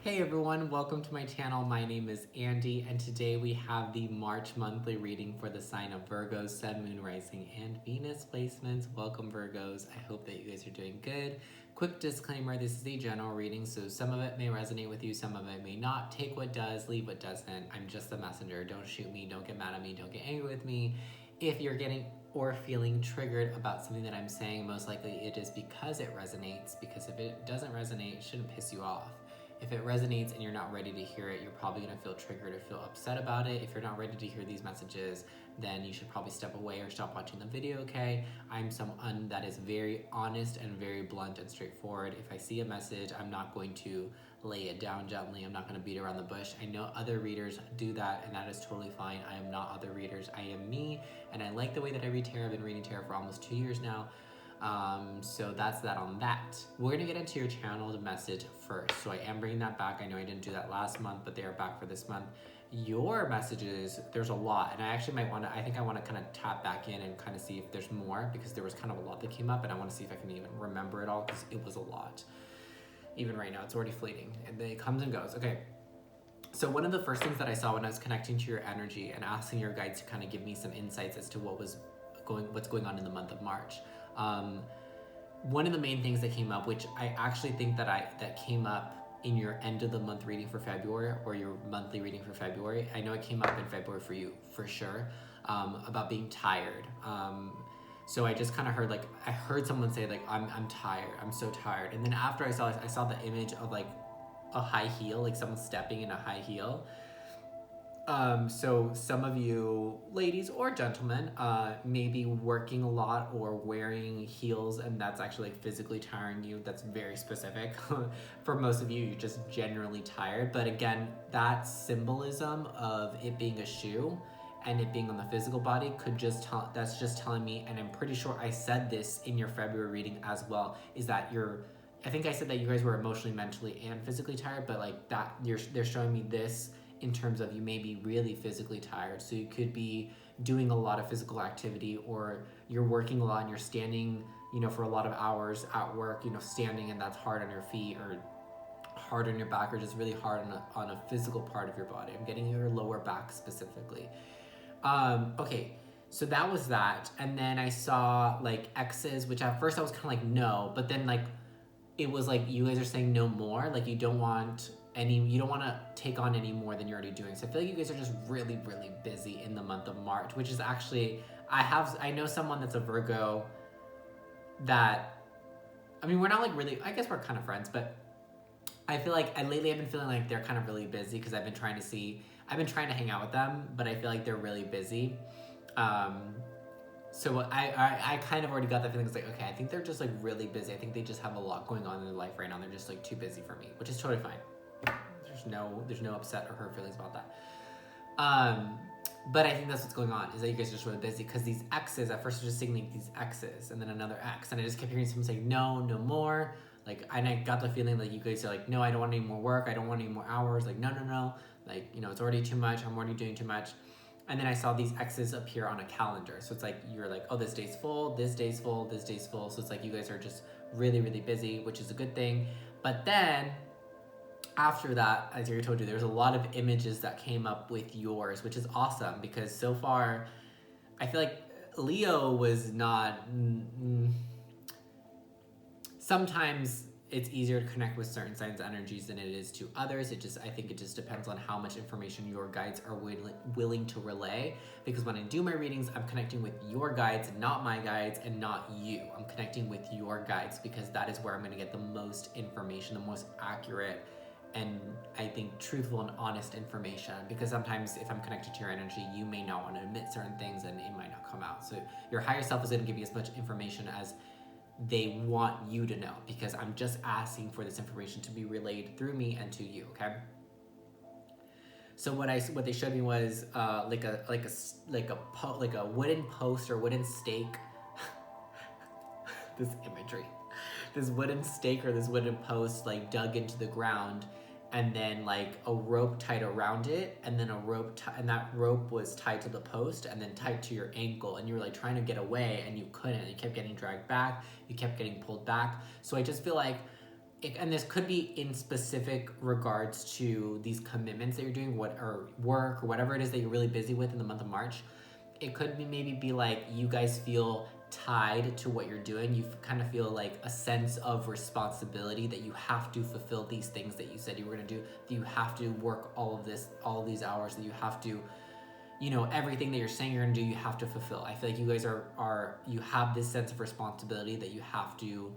Hey everyone, welcome to my channel. My name is Andy, and today we have the March monthly reading for the sign of Virgo, Sun, Moon, Rising, and Venus placements. Welcome Virgos. I hope that you guys are doing good. Quick disclaimer, this is a general reading, so some of it may resonate with you, some of it may not. Take what does, leave what doesn't. I'm just the messenger. Don't shoot me, don't get mad at me, don't get angry with me. If you're getting or feeling triggered about something that I'm saying, most likely it is because it resonates, because if it doesn't resonate, it shouldn't piss you off. If it resonates and you're not ready to hear it, you're probably going to feel triggered or feel upset about it. If you're not ready to hear these messages, then you should probably step away or stop watching the video, okay? I'm someone that is very honest and very blunt and straightforward. If I see a message, I'm not going to lay it down gently. I'm not going to beat around the bush. I know other readers do that, and that is totally fine. I am not other readers. I am me, and I like the way that I read tarot. I've been reading tarot for almost 2 years now. So that's that on that. We're gonna get into your channeled message first. So I am bringing that back. I know I didn't do that last month, but they are back for this month. Your messages, there's a lot, and I actually might want to, I think I want to kind of tap back in and kind of see if there's more, because there was kind of a lot that came up, and I want to see if I can even remember it all, because it was a lot. Even right now, it's already fleeting, and it comes and goes. Okay. So one of the first things that I saw when I was connecting to your energy and asking your guides to kind of give me some insights as to what's going on in the month of March. One of the main things that came up, which I actually think that came up in your end of the month reading for February, or your monthly reading for February. I know it came up in February for you, for sure, about being tired. So I just kind of heard, I heard someone say, I'm tired, I'm so tired. And then after I saw the image of a high heel, like someone stepping in a high heel. So some of you ladies or gentlemen may be working a lot or wearing heels, and that's actually physically tiring you. That's very specific. For most of you, you're just generally tired. But again, that symbolism of it being a shoe and it being on the physical body that's just telling me, and I'm pretty sure I said this in your February reading as well, is that I think I said that you guys were emotionally, mentally, and physically tired, but they're showing me this in terms of you may be really physically tired. So you could be doing a lot of physical activity, or you're working a lot and you're standing, for a lot of hours at work, standing, and that's hard on your feet or hard on your back, or just really hard on a physical part of your body. I'm getting your lower back specifically. Okay, so that was that. And then I saw X's, which at first I was kind of no, but then it was you guys are saying no more, you don't want to take on any more than you're already doing. So I feel like you guys are just really, really busy in the month of March, which is actually, I know someone that's a Virgo that, we're not really, I guess we're kind of friends, but I feel lately I've been feeling they're kind of really busy, because I've been trying to hang out with them, but I feel like they're really busy. So I kind of already got that feeling. It's okay, I think they're just really busy. I think they just have a lot going on in their life right now. They're just too busy for me, which is totally fine. There's no upset or hurt feelings about that. But I think that's what's going on, is that you guys are just really busy, because these X's, at first I was just signaling these X's and then another X, and I just kept hearing someone say no more. And I got the feeling you guys are no, I don't want any more work, I don't want any more hours, no. It's already too much, I'm already doing too much. And then I saw these X's appear on a calendar. So it's you're oh, this day's full, this day's full, this day's full. So it's you guys are just really, really busy, which is a good thing. But then after that, as I told you, there's a lot of images that came up with yours, which is awesome, because so far I feel Leo was not... Sometimes it's easier to connect with certain signs' energies than it is to others. I think it just depends on how much information your guides are willing to relay. Because when I do my readings, I'm connecting with your guides, not my guides, and not you. I'm connecting with your guides, because that is where I'm going to get the most information, the most accurate, and I think truthful and honest information. Because sometimes if I'm connected to your energy, you may not want to admit certain things, and it might not come out. So your higher self is going to give you as much information as they want you to know, because I'm just asking for this information to be relayed through me and to you. Okay. So what they showed me was a wooden post or wooden stake. This imagery, this wooden stake or this wooden post dug into the ground, and then a rope tied around it, and then and that rope was tied to the post and then tied to your ankle, and you were trying to get away and you couldn't. You kept getting dragged back, you kept getting pulled back. So I just feel and this could be in specific regards to these commitments that you're doing, or work or whatever it is that you're really busy with in the month of March. It could be maybe be like you guys feel tied to what you're doing. You kind of feel like a sense of responsibility that you have to fulfill these things that you said you were going to do, that you have to work all of these hours, that you have to, everything that you're saying you're going to do, you have to fulfill. I feel like you guys you have this sense of responsibility that you have to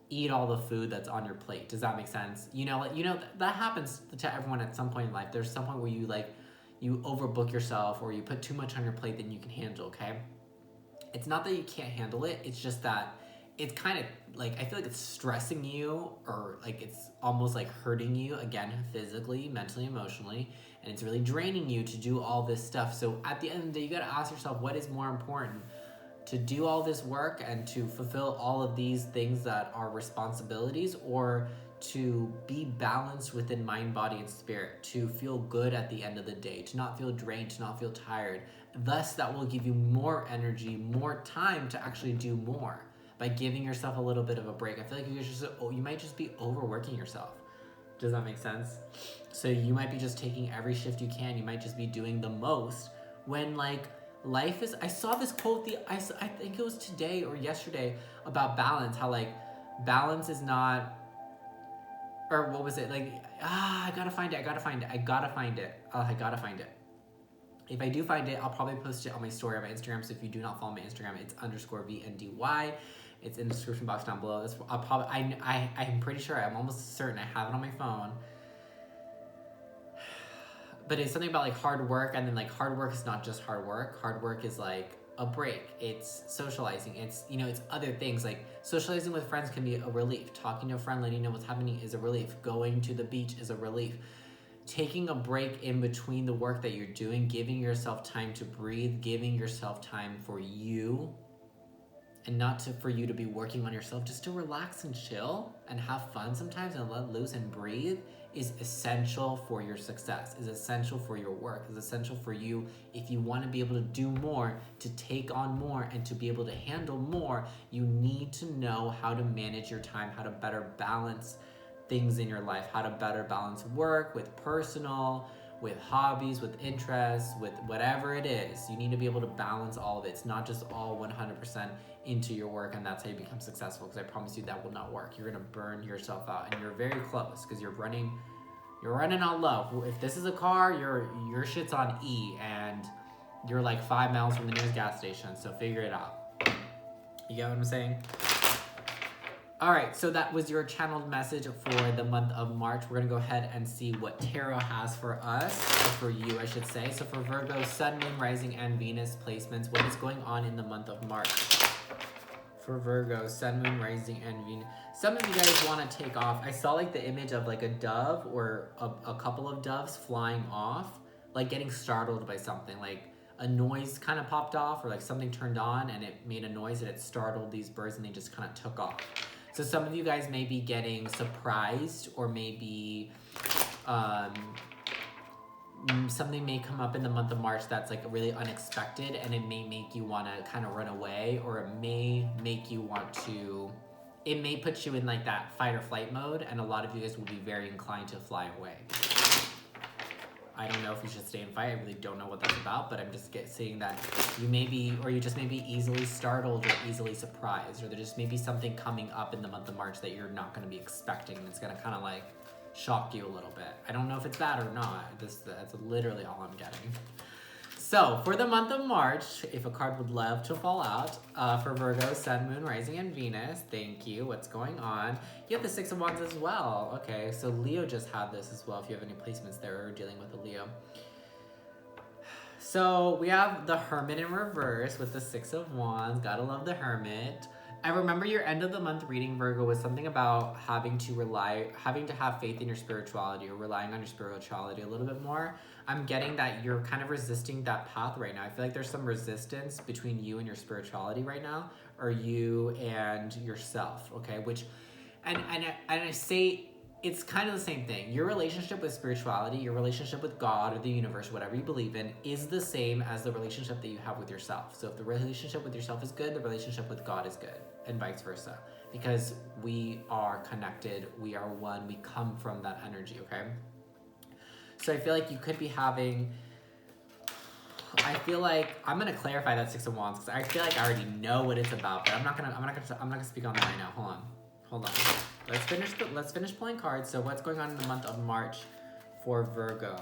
eat all the food that's on your plate. Does that make sense? That happens to everyone at some point in life. There's some point where you overbook yourself, or you put too much on your plate than you can handle, okay? It's not that you can't handle it, it's just that it's kind of like, I feel like it's stressing you, or like it's almost like hurting you, again, physically, mentally, emotionally, and it's really draining you to do all this stuff. So at the end of the day, you gotta ask yourself, what is more important? To do all this work and to fulfill all of these things that are responsibilities, or to be balanced within mind, body, and spirit, to feel good at the end of the day, to not feel drained, to not feel tired. Thus, that will give you more energy, more time to actually do more by giving yourself a little bit of a break. I feel like you might just be overworking yourself. Does that make sense? So you might be just taking every shift you can. You might just be doing the most when life is. I saw this quote, I think it was today or yesterday, about balance, how balance is not, or what was it? I gotta find it. If I do find it, I'll probably post it on my story on my Instagram. So if you do not follow my Instagram, it's _VNDY. It's in the description box down below. I'm pretty sure, I'm almost certain I have it on my phone. But it's something about hard work, and then hard work is not just hard work. Hard work is a break. It's socializing. It's it's other things. Socializing with friends can be a relief. Talking to a friend, letting you know what's happening, is a relief. Going to the beach is a relief. Taking a break in between the work that you're doing, giving yourself time to breathe, giving yourself time for you, and not for you to be working on yourself, just to relax and chill and have fun sometimes and let loose and breathe, is essential for your success, is essential for your work, is essential for you. If you want to be able to do more, to take on more, and to be able to handle more, you need to know how to manage your time, how to better balance things in your life, how to better balance work with personal, with hobbies, with interests, with whatever it is. You need to be able to balance all of it. It's not just all 100% into your work, and that's how you become successful, because I promise you that will not work. You're gonna burn yourself out, and you're very close, because you're running on low. If this is a car, your shit's on E, and you're 5 miles from the nearest gas station, so figure it out. You get what I'm saying? All right, so that was your channeled message for the month of March. We're gonna go ahead and see what Tarot has for us, or for you, I should say. So for Virgo, Sun, Moon, Rising, and Venus placements, what is going on in the month of March? For Virgo, Sun, Moon, Rising, and Venus. Some of you guys want to take off. I saw the image of a dove, or a couple of doves flying off, getting startled by something. A noise kind of popped off, or something turned on and it made a noise and it startled these birds, and they just kind of took off. So some of you guys may be getting surprised, or maybe something may come up in the month of March that's really unexpected, and it may make you want to kind of run away, or it may make you want to, it may put you in that fight or flight mode, and a lot of you guys will be very inclined to fly away. I don't know if you should stay and fight. I really don't know what that's about, but I'm just saying that you may be, or you just may be easily startled or easily surprised, or there just may be something coming up in the month of March that you're not going to be expecting, and it's going to kind of shock you a little bit. I don't know if it's bad or not. That's literally all I'm getting. So for the month of March, if a card would love to fall out, for Virgo, Sun, Moon, Rising, and Venus, thank you. What's going on? You have the Six of Wands as well. Okay, so Leo just had this as well, if you have any placements there or dealing with a Leo. So we have the Hermit in reverse with the Six of Wands. Gotta love the Hermit. I remember your end of the month reading, Virgo, was something about having to have faith in your spirituality, or relying on your spirituality a little bit more. I'm getting that you're kind of resisting that path right now. I feel like there's some resistance between you and your spirituality right now, or you and yourself, okay? And I say it's kind of the same thing. Your relationship with spirituality, your relationship with God or the universe, whatever you believe in, is the same as the relationship that you have with yourself. So if the relationship with yourself is good, the relationship with God is good, and vice versa. because we are connected, we are one, we come from that energy, okay? So I feel like you could be having, I feel like I'm gonna clarify that Six of Wands because I feel like I already know what it's about, but I'm not gonna speak on that right now. Hold on. Let's finish pulling cards. So what's going on in the month of March for Virgo?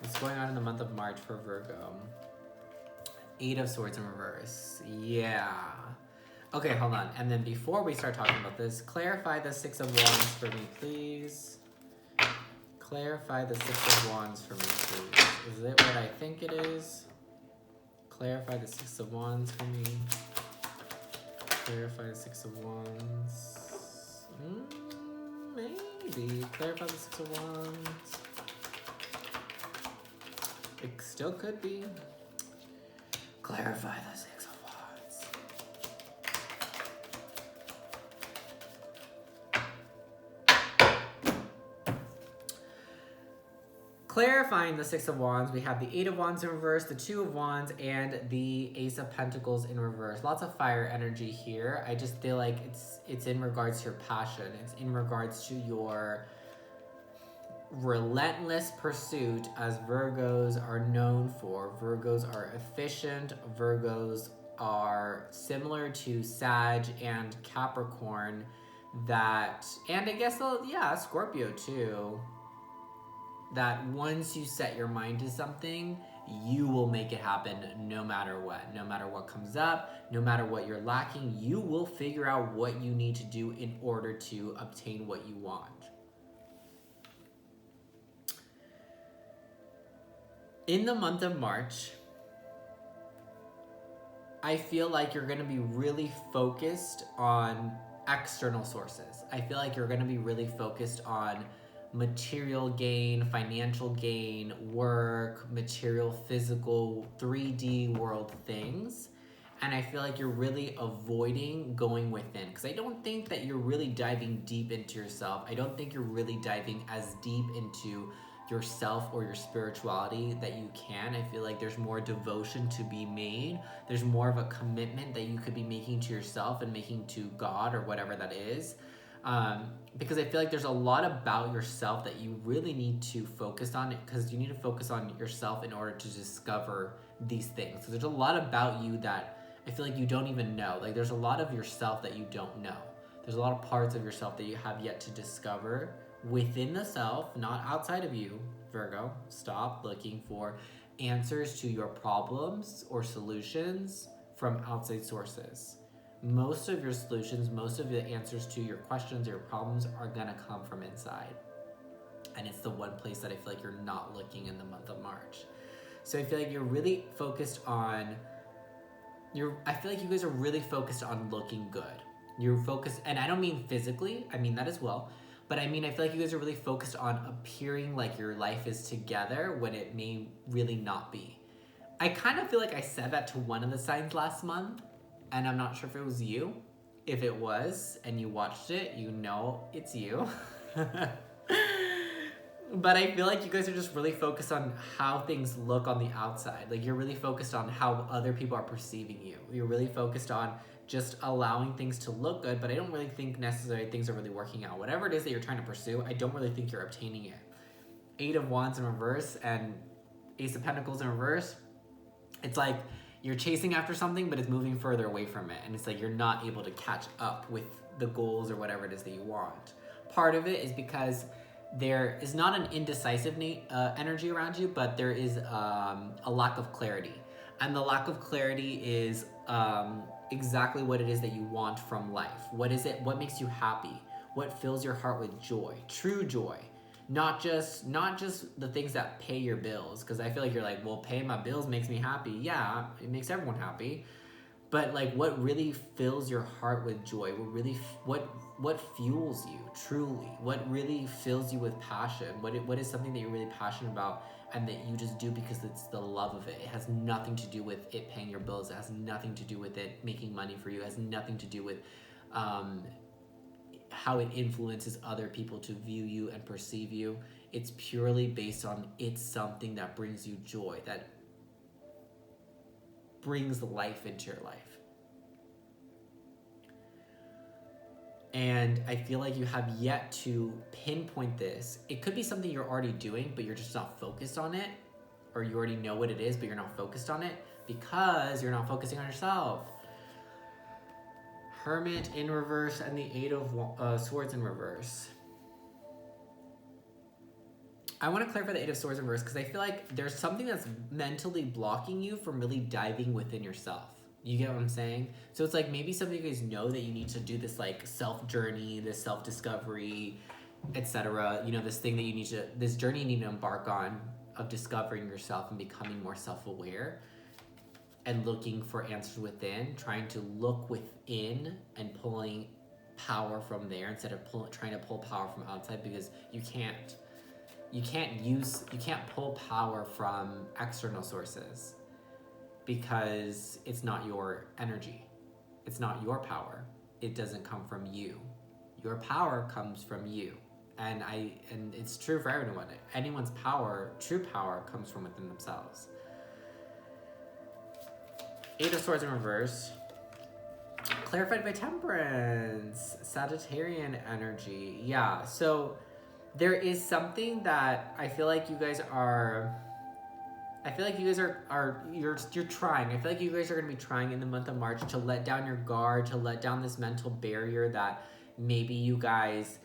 What's going on in the month of March for Virgo? Eight of Swords in reverse. Yeah. Okay, hold on. And then before we start talking about this, clarify the Six of Wands for me, please. Clarify the Six of Wands for me, please. Is it what I think it is? Clarify the Six of Wands for me. Clarify the Six of Wands. Maybe. Clarify the Six of Wands. It still could be. Clarify the Six of Wands. Clarifying the Six of Wands, we have the Eight of Wands in reverse, the Two of Wands, and the Ace of Pentacles in reverse. Lots of fire energy here. I just feel like it's in regards to your passion. It's in regards to your relentless pursuit, as Virgos are known for. Virgos are efficient. Virgos are similar to Sag and Capricorn, that, and I guess, yeah, Scorpio too, that once you set your mind to something, you will make it happen no matter what. No matter what comes up, no matter what you're lacking, you will figure out what you need to do in order to obtain what you want. In the month of March, I feel like you're going to be really focused on external sources. I feel like you're going to be really focused on material gain, financial gain, work, material, physical, 3D world things. And I feel like you're really avoiding going within, because I don't think that you're really diving deep into yourself. I don't think you're really diving as deep into yourself or your spirituality that you can. I feel like there's more devotion to be made. There's more of a commitment that you could be making to yourself and making to God or whatever that is. Because I feel like there's a lot about yourself that you really need to focus on, because you need to focus on yourself in order to discover these things. So there's a lot about you that I feel like you don't even know. Like there's a lot of yourself that you don't know. There's a lot of parts of yourself that you have yet to discover within the self, not outside of you, Virgo. Stop looking for answers to your problems or solutions from outside sources. Most of your solutions, most of the answers to your questions or your problems are gonna come from inside. And it's the one place that I feel like you're not looking in the month of March. So I feel like you're really focused on, I feel like you guys are really focused on looking good. You're focused, and I don't mean physically, I mean that as well, but I mean, I feel like you guys are really focused on appearing like your life is together when it may really not be. I kind of feel like I said that to one of the signs last month, and I'm not sure if it was you. If it was, and you watched it, you know it's you. But I feel like you guys are just really focused on how things look on the outside. Like you're really focused on how other people are perceiving you. You're really focused on just allowing things to look good, but I don't really think necessarily things are really working out. Whatever it is that you're trying to pursue, I don't really think you're obtaining it. Eight of Wands in reverse and Ace of Pentacles in reverse. It's like you're chasing after something, but it's moving further away from it. And it's like you're not able to catch up with the goals or whatever it is that you want. Part of it is because there is not an indecisive energy around you, but there is a lack of clarity. And the lack of clarity is exactly what it is that you want from life. What is it? What makes you happy? What fills your heart with joy? True joy. Not just the things that pay your bills, because I feel like you're like, well, paying my bills makes me happy. Yeah, it makes everyone happy. But like, what really fills your heart with joy? What fuels you truly? What really fills you with passion? What is something that you're really passionate about and that you just do because it's the love of it? It has nothing to do with it paying your bills. It has nothing to do with it making money for you. It has nothing to do with how it influences other people to view you and perceive you. It's purely based on it's something that brings you joy, that brings life into your life. And I feel like you have yet to pinpoint this. It could be something you're already doing, but you're just not focused on it. Or you already know what it is, but you're not focused on it because you're not focusing on yourself. Hermit in reverse and the Eight of Swords in reverse. I want to clarify the Eight of Swords in reverse because I feel like there's something that's mentally blocking you from really diving within yourself. You get what I'm saying? So it's like maybe some of you guys know that you need to do this like self-journey, this self-discovery, etc. You know, this thing that you need to, this journey you need to embark on of discovering yourself and becoming more self-aware and looking for answers within, trying to look within and pulling power from there instead of trying to pull power from outside, because you can't pull power from external sources because it's not your energy. It's not your power. It doesn't come from you. Your power comes from you. And it's true for everyone. Anyone's power, true power, comes from within themselves. Eight of Swords in reverse. Clarified by Temperance. Sagittarian energy. Yeah, so there is something that I feel like you guys are... you're trying. I feel like you guys are going to be trying in the month of March to let down your guard, to let down this mental barrier that maybe you guys...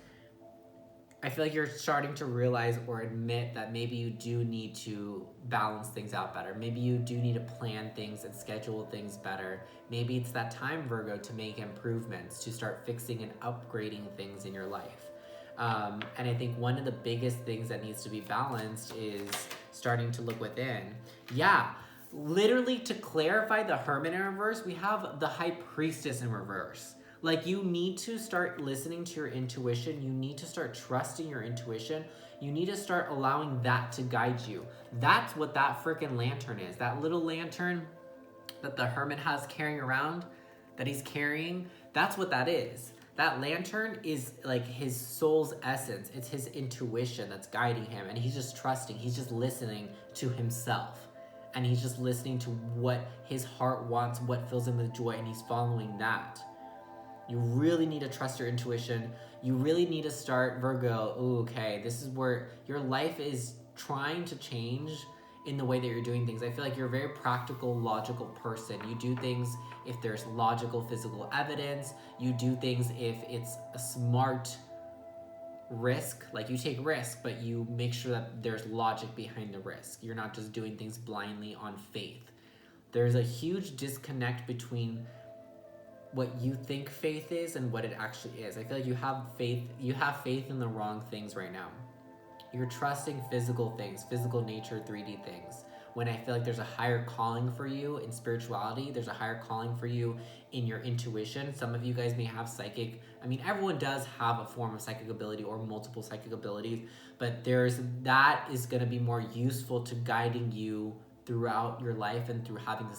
I feel like you're starting to realize or admit that maybe you do need to balance things out better. Maybe you do need to plan things and schedule things better. Maybe it's that time, Virgo, to make improvements, to start fixing and upgrading things in your life. And I think one of the biggest things that needs to be balanced is starting to look within. Yeah, literally, to clarify the Hermit in reverse, we have the High Priestess in reverse. Like, you need to start listening to your intuition. You need to start trusting your intuition. You need to start allowing that to guide you. That's what that freaking lantern is. That little lantern that the Hermit has carrying around, that he's carrying, that's what that is. That lantern is like his soul's essence. It's his intuition that's guiding him. And he's just trusting. He's just listening to himself. And he's just listening to what his heart wants, what fills him with joy, and he's following that. You really need to trust your intuition. You really need to start, Virgo, ooh, okay, this is where your life is trying to change in the way that you're doing things. I feel like you're a very practical, logical person. You do things if there's logical, physical evidence. You do things if it's a smart risk. Like, you take risk, but you make sure that there's logic behind the risk. You're not just doing things blindly on faith. There's a huge disconnect between what you think faith is and what it actually is. I feel like you have faith in the wrong things right now. You're trusting physical things, physical nature, 3D things. When I feel like there's a higher calling for you in spirituality, there's a higher calling for you in your intuition. Some of you guys may have psychic, I mean, everyone does have a form of psychic ability or multiple psychic abilities, but that is gonna be more useful to guiding you throughout your life and through having a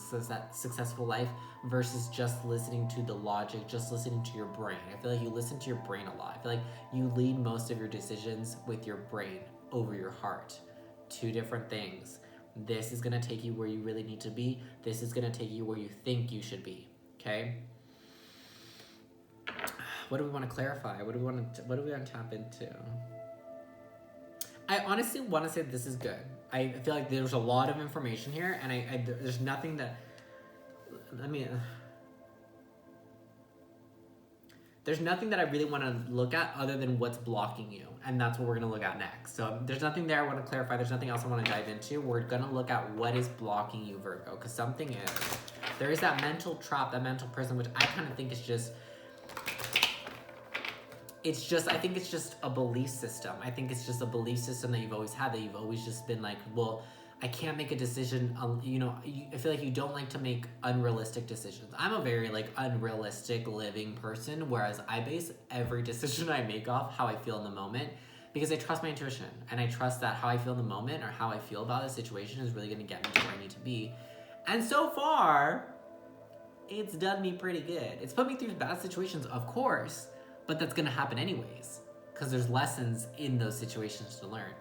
successful life versus just listening to the logic, just listening to your brain. I feel like you listen to your brain a lot. I feel like you lead most of your decisions with your brain over your heart. Two different things. This is gonna take you where you really need to be. This is gonna take you where you think you should be, okay? What do we wanna clarify? What do we wanna tap into? I honestly want to say this is good. I feel like there's a lot of information here, and there's nothing that... There's nothing that I really want to look at other than what's blocking you, and that's what we're going to look at next. So there's nothing there I want to clarify. There's nothing else I want to dive into. We're going to look at what is blocking you, Virgo, because something is. There is that mental trap, that mental prison, which I kind of think is just... I think it's just a belief system. I think it's just a belief system that you've always had, that you've always just been like, well, I can't make a decision. I feel like you don't like to make unrealistic decisions. I'm a very unrealistic living person, whereas I base every decision I make off how I feel in the moment, because I trust my intuition, and I trust that how I feel in the moment or how I feel about a situation is really going to get me to where I need to be. And so far, it's done me pretty good. It's put me through bad situations, of course, but that's gonna happen anyways, because there's lessons in those situations to learn,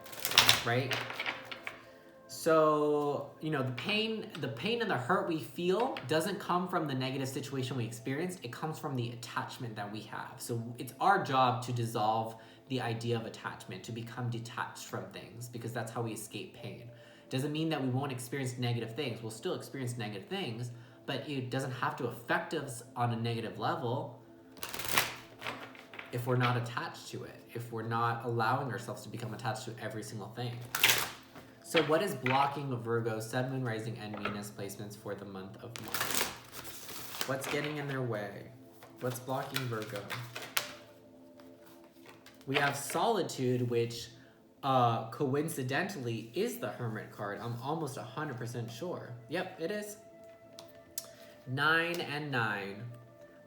right? So, you know, the pain and the hurt we feel doesn't come from the negative situation we experience. It comes from the attachment that we have. So it's our job to dissolve the idea of attachment, to become detached from things, because that's how we escape pain. Doesn't mean that we won't experience negative things. We'll still experience negative things, but it doesn't have to affect us on a negative level if we're not attached to it, if we're not allowing ourselves to become attached to every single thing. So what is blocking Virgo, Sun, Moon, Rising, and Venus placements for the month of March? What's getting in their way? What's blocking Virgo? We have Solitude, which coincidentally is the Hermit card. I'm almost 100% sure. Yep, it is. 9 and 9.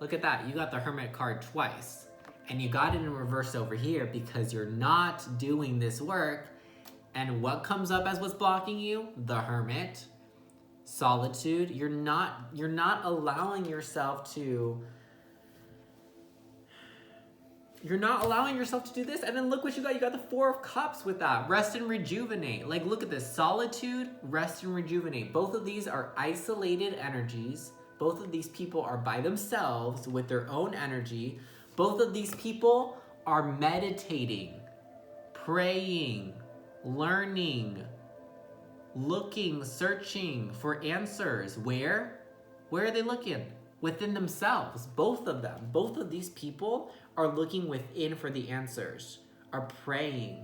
Look at that. You got the Hermit card twice. And you got it in reverse over here because you're not doing this work. And what comes up as what's blocking you? The Hermit. Solitude. You're not allowing yourself to... You're not allowing yourself to do this. And then look what you got. You got the Four of Cups with that. Rest and rejuvenate. Like, look at this. Solitude, rest and rejuvenate. Both of these are isolated energies. Both of these people are by themselves with their own energy. Both of these people are meditating, praying, learning, looking, searching for answers. Where? Where are they looking? Within themselves. Both of them. Both of these people are looking within for the answers, are praying,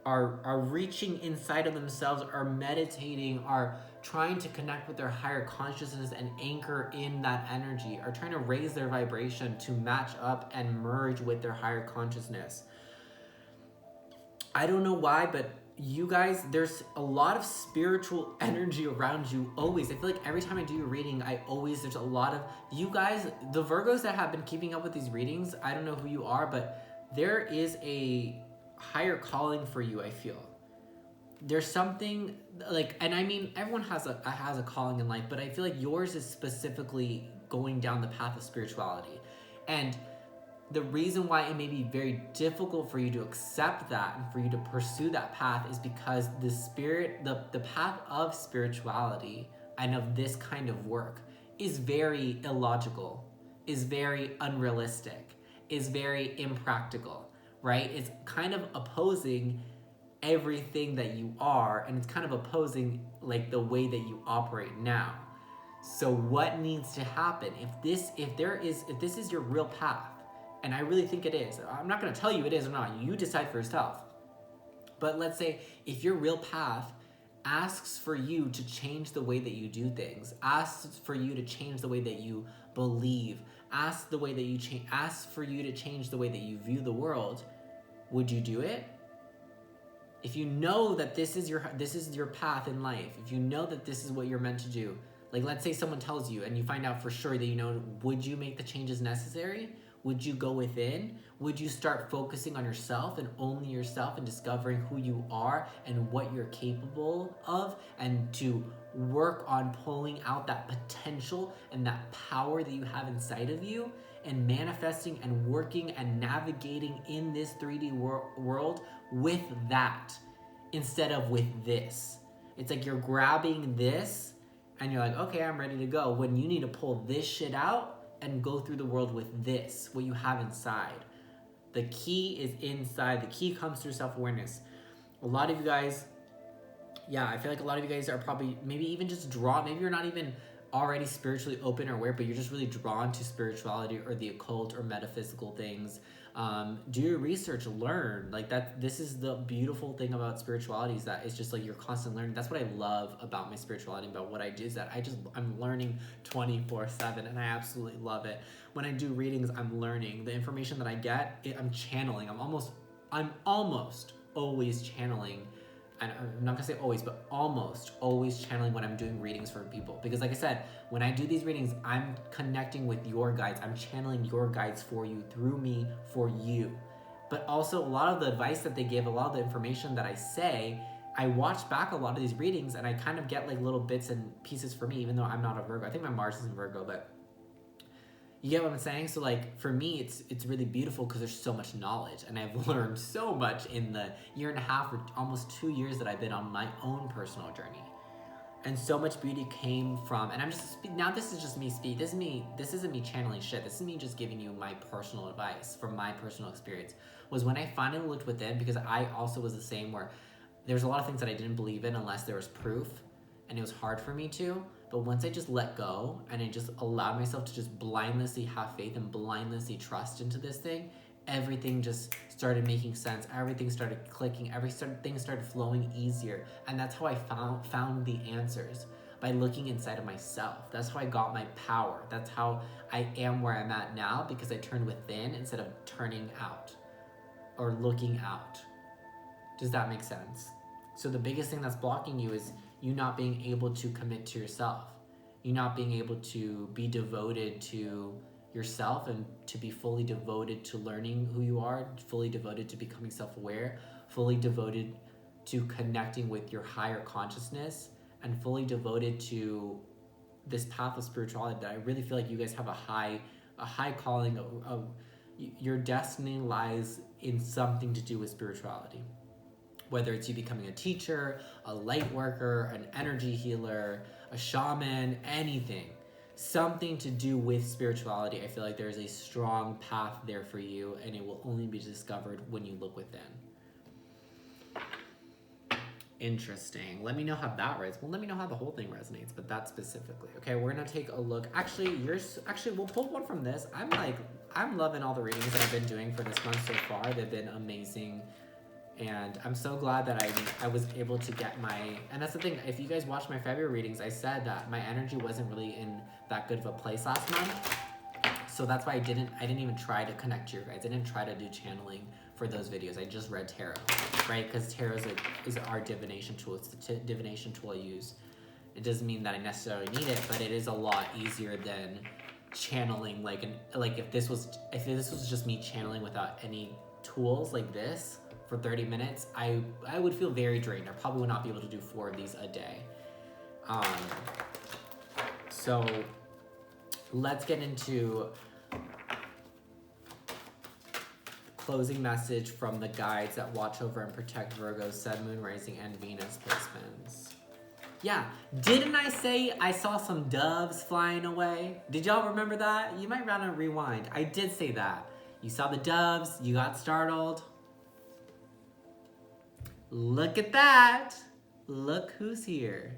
are reaching inside of themselves, are meditating, are trying to connect with their higher consciousness and anchor in that energy, are trying to raise their vibration to match up and merge with their higher consciousness. I don't know why, but you guys, there's a lot of spiritual energy around you always. I feel like every time I do your reading, there's a lot of you guys, the Virgos that have been keeping up with these readings. I don't know who you are, but there is a higher calling for you. I feel there's something like, and I mean, everyone has a calling in life, but I feel like yours is specifically going down the path of spirituality. And the reason why it may be very difficult for you to accept that and for you to pursue that path is because the path of spirituality and of this kind of work is very illogical, is very unrealistic, is very impractical, right? It's kind of opposing everything that you are, and it's kind of opposing like the way that you operate now. So what needs to happen if this is your real path? And I really think it is. I'm not going to tell you it is or not. You decide for yourself. But let's say if your real path asks for you to change the way that you do things, asks for you to change the way that you believe, asks for you to change the way that you view the world, would you do it? If you know that this is your path in life, if you know that this is what you're meant to do, like let's say someone tells you and you find out for sure that you know, would you make the changes necessary? Would you go within? Would you start focusing on yourself and only yourself and discovering who you are and what you're capable of, and to work on pulling out that potential and that power that you have inside of you and manifesting and working and navigating in this 3D world with that instead of with this? It's like you're grabbing this and you're like, okay, I'm ready to go, when you need to pull this shit out and go through the world with this, what you have inside. The key is inside. The key comes through self-awareness. A lot of you guys, I feel like a lot of you guys are probably maybe even just drawn. Maybe you're not even already spiritually open or aware, but you're just really drawn to spirituality or the occult or metaphysical things. Do your research, learn like that. This is the beautiful thing about spirituality, is that it's just like you're constantly learning. That's what I love about my spirituality, about what I do, is that I'm learning 24/7, and I absolutely love it. When I do readings, I'm learning. The information that I get, I'm channeling. I'm almost always channeling. And I'm not gonna say always, but almost always channeling when I'm doing readings for people. Because like I said, when I do these readings, I'm connecting with your guides. I'm channeling your guides for you, through me, for you. But also a lot of the advice that they give, a lot of the information that I say, I watch back a lot of these readings and I kind of get like little bits and pieces for me, even though I'm not a Virgo. I think my Mars is in Virgo, but You get what I'm saying? So like for me, it's really beautiful because there's so much knowledge, and I've learned so much in the year and a half or almost 2 years that I've been on my own personal journey. And so much beauty came from, and I'm just, now this is just me speaking, this isn't me channeling shit, this is me just giving you my personal advice from my personal experience, was when I finally looked within, because I also was the same, where there's a lot of things that I didn't believe in unless there was proof, and it was hard for me to, but once I just let go, and I just allowed myself to just blindlessly have faith and blindlessly trust into this thing, everything just started making sense. Everything started clicking. Everything started flowing easier. And that's how I found the answers, by looking inside of myself. That's how I got my power. That's how I am where I'm at now, because I turned within instead of turning out or looking out. Does that make sense? So the biggest thing that's blocking you is you not being able to commit to yourself. You not being able to be devoted to yourself and to be fully devoted to learning who you are, fully devoted to becoming self-aware, fully devoted to connecting with your higher consciousness, and fully devoted to this path of spirituality that I really feel like you guys have a high calling of your destiny lies in something to do with spirituality. Whether it's you becoming a teacher, a light worker, an energy healer, a shaman, anything. Something to do with spirituality. I feel like there's a strong path there for you, and it will only be discovered when you look within. Interesting. Let me know how that resonates. Well, let me know how the whole thing resonates, but that specifically. Okay, we're gonna take a look. Actually, we'll pull one from this. I'm loving all the readings that I've been doing for this month so far. They've been amazing. And I'm so glad that I was able to get and that's the thing, if you guys watched my February readings, I said that my energy wasn't really in that good of a place last month. So that's why I didn't even try to connect to you guys. I didn't try to do channeling for those videos. I just read tarot, right? Because tarot is our divination tool. It's the divination tool I use. It doesn't mean that I necessarily need it, but it is a lot easier than channeling. Like if this was just me channeling without any tools like this for 30 minutes, I would feel very drained. I probably would not be able to do 4 of these a day. So let's get into closing message from the guides that watch over and protect Virgo's Sun, Moon, Rising, and Venus placements. Yeah, didn't I say I saw some doves flying away? Did y'all remember that? You might want to rewind. I did say that. You saw the doves, you got startled. Look at that. Look who's here.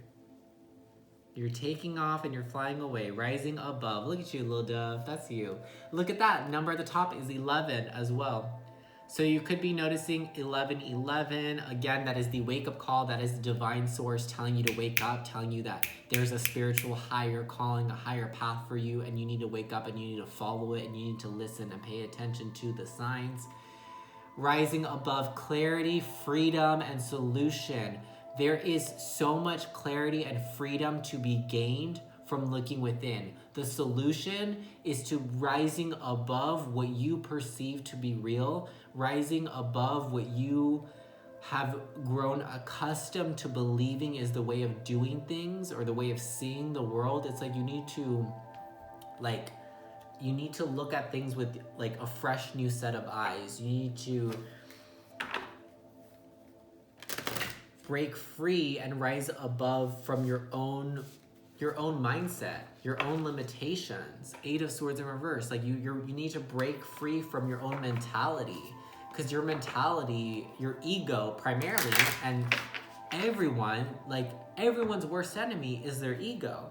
You're taking off and you're flying away, rising above. Look at you, little dove. That's you. Look at that. Number at the top is 11 as well. So you could be noticing 1111. Again, that is the wake-up call. That is the divine source telling you to wake up, telling you that there's a spiritual higher calling, a higher path for you, and you need to wake up and you need to follow it and you need to listen and pay attention to the signs. Rising above, clarity, freedom, and solution. There is so much clarity and freedom to be gained from looking within. The solution is to rising above what you perceive to be real, rising above what you have grown accustomed to believing is the way of doing things or the way of seeing the world. It's like you need to look at things with like a fresh new set of eyes. You need to break free and rise above from your own mindset, your own limitations. 8 of Swords in reverse. Like you need to break free from your own mentality, because your mentality, your ego primarily, and everyone's worst enemy is their ego.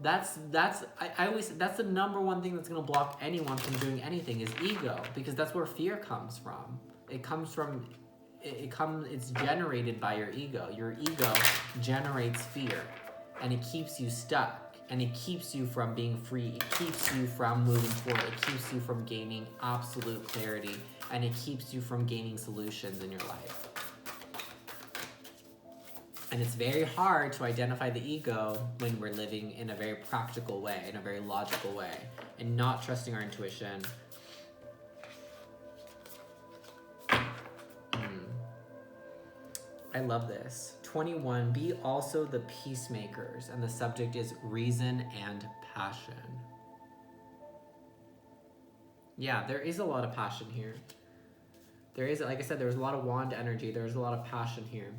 That's the number one thing that's gonna block anyone from doing anything is ego, because that's where fear comes from. It's generated by your ego. Your ego generates fear, and it keeps you stuck, and it keeps you from being free. It keeps you from moving forward. It keeps you from gaining absolute clarity, and it keeps you from gaining solutions in your life. And it's very hard to identify the ego when we're living in a very practical way, in a very logical way, and not trusting our intuition. I love this. 21, be also the peacemakers, and the subject is reason and passion. Yeah, there is a lot of passion here. There is, like I said, there was a lot of wand energy. There was a lot of passion here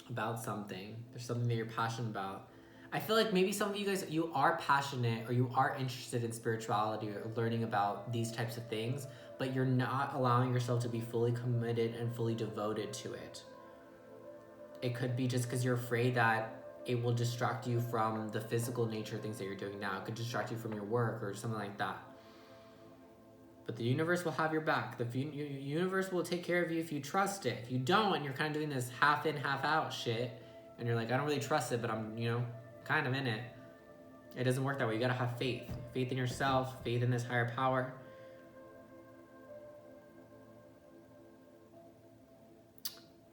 about something. There's something that you're passionate about. I feel like maybe some of you guys, you are passionate or you are interested in spirituality or learning about these types of things, but you're not allowing yourself to be fully committed and fully devoted to it. It could be just because you're afraid that it will distract you from the physical nature of things that you're doing now. It could distract you from your work or something like that. But the universe will have your back. The universe will take care of you if you trust it. If you don't, and you're kind of doing this half in, half out shit, and you're like, I don't really trust it, but I'm, kind of in it. It doesn't work that way. You gotta have faith. Faith in yourself, faith in this higher power.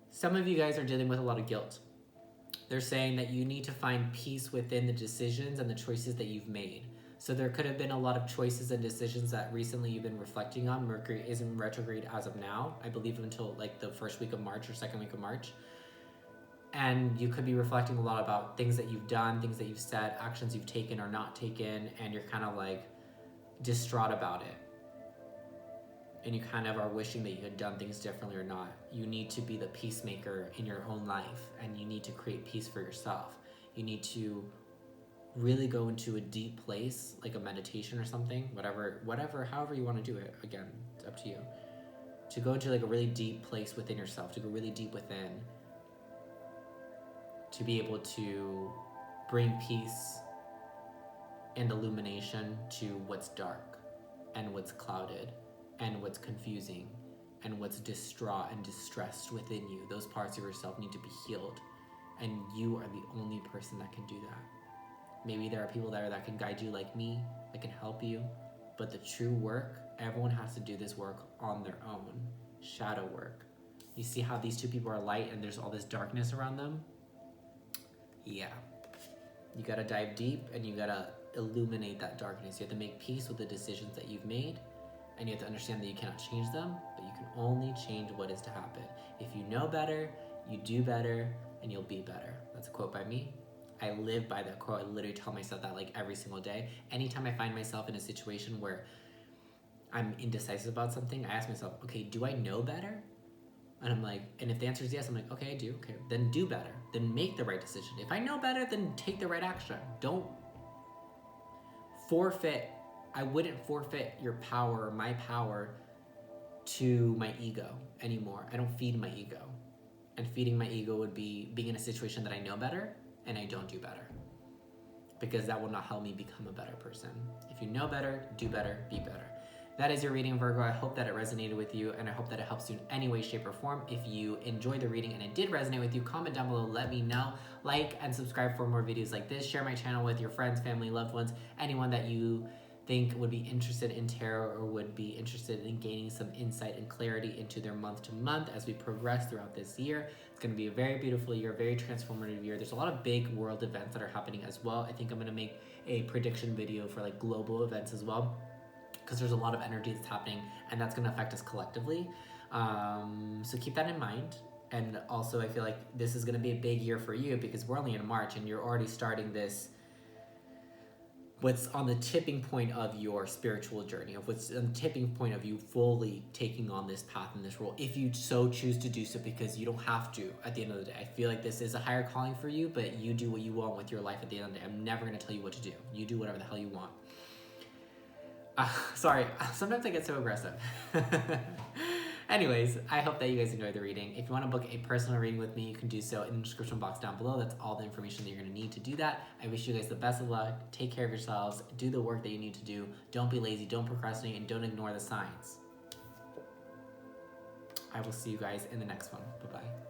Some of you guys are dealing with a lot of guilt. They're saying that you need to find peace within the decisions and the choices that you've made. So there could have been a lot of choices and decisions that recently you've been reflecting on. Mercury is in retrograde as of now, I believe until like the first week of March or second week of March. And you could be reflecting a lot about things that you've done, things that you've said, actions you've taken or not taken, and you're kind of like distraught about it. And you kind of are wishing that you had done things differently or not. You need to be the peacemaker in your own life, and you need to create peace for yourself. You need to really go into a deep place, like a meditation or something, whatever, however you want to do it. Again, it's up to you. To go into like a really deep place within yourself, to go really deep within, to be able to bring peace and illumination to what's dark and what's clouded and what's confusing and what's distraught and distressed within you. Those parts of yourself need to be healed, and you are the only person that can do that. Maybe there are people there that can guide you like me, that can help you, but the true work, everyone has to do this work on their own. Shadow work. You see how these two people are light and there's all this darkness around them? Yeah. You gotta dive deep and you gotta illuminate that darkness. You have to make peace with the decisions that you've made, and you have to understand that you cannot change them, but you can only change what is to happen. If you know better, you do better, and you'll be better. That's a quote by me. I live by that quote. I literally tell myself that like every single day. Anytime I find myself in a situation where I'm indecisive about something, I ask myself, okay, do I know better? And I'm like, and if the answer is yes, I'm like, okay, I do. Okay, then do better. Then make the right decision. If I know better, then take the right action. Don't forfeit. I wouldn't forfeit your power or my power to my ego anymore. I don't feed my ego. And feeding my ego would be being in a situation that I know better and I don't do better, because that will not help me become a better person. If you know better, do better, be better. That is your reading, Virgo. I hope that it resonated with you, and I hope that it helps you in any way, shape, or form. If you enjoyed the reading and it did resonate with you, comment down below, let me know. Like and subscribe for more videos like this. Share my channel with your friends, family, loved ones, anyone that you think would be interested in tarot or would be interested in gaining some insight and clarity into their month to month as we progress throughout this year. It's going to be a very beautiful year, very transformative year. There's a lot of big world events that are happening as well. I think I'm going to make a prediction video for like global events as well, because there's a lot of energy that's happening and that's going to affect us collectively. So keep that in mind. And also I feel like this is going to be a big year for you because we're only in March and you're already starting this, what's on the tipping point of your spiritual journey, of what's on the tipping point of you fully taking on this path and this role, if you so choose to do so, because you don't have to at the end of the day. I feel like this is a higher calling for you, but you do what you want with your life at the end of the day. I'm never going to tell you what to do. You do whatever the hell you want. Sorry, sometimes I get so aggressive. Anyways, I hope that you guys enjoyed the reading. If you want to book a personal reading with me, you can do so in the description box down below. That's all the information that you're going to need to do that. I wish you guys the best of luck. Take care of yourselves. Do the work that you need to do. Don't be lazy. Don't procrastinate. And don't ignore the signs. I will see you guys in the next one. Bye-bye.